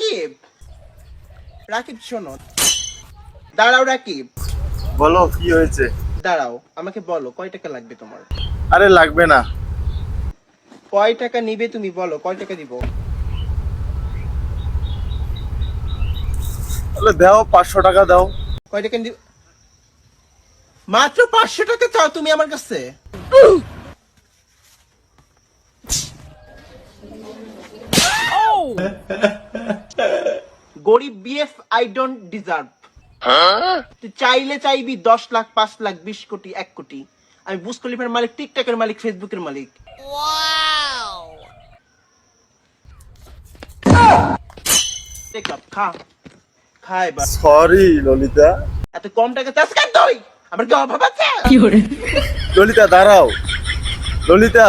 রাকিব, রাকিব শোনো, দাঁড়াও রাকিব, বলো কি হয়েছে? দাঁড়াও, আমাকে বলো কয় টাকা লাগবে তোমার? আরে লাগবে না। কয় টাকা নিবে তুমি বলো, কয় টাকা দিব? তাহলে দাও 500 টাকা দাও। কয় টাকা দিব? মাত্র 500 টাকা চাও তুমি আমার কাছে? গরিব বিএফ, আই ডোন্ট ডিজার্ভ। তুই চাইলে চাইবি 10 লাখ, 5 লাখ, 20 কোটি, 1 কোটি। আমি বুজ খলিফার মালিক, টিকটকের মালিক, ফেসবুকের মালিক। Take up, খা খা এবার। সরি ললিতা। এত কম টাকা চাষ কেন তুই? আমার কি অভাব আছে? ললিতা দাঁড়াও, ললিতা।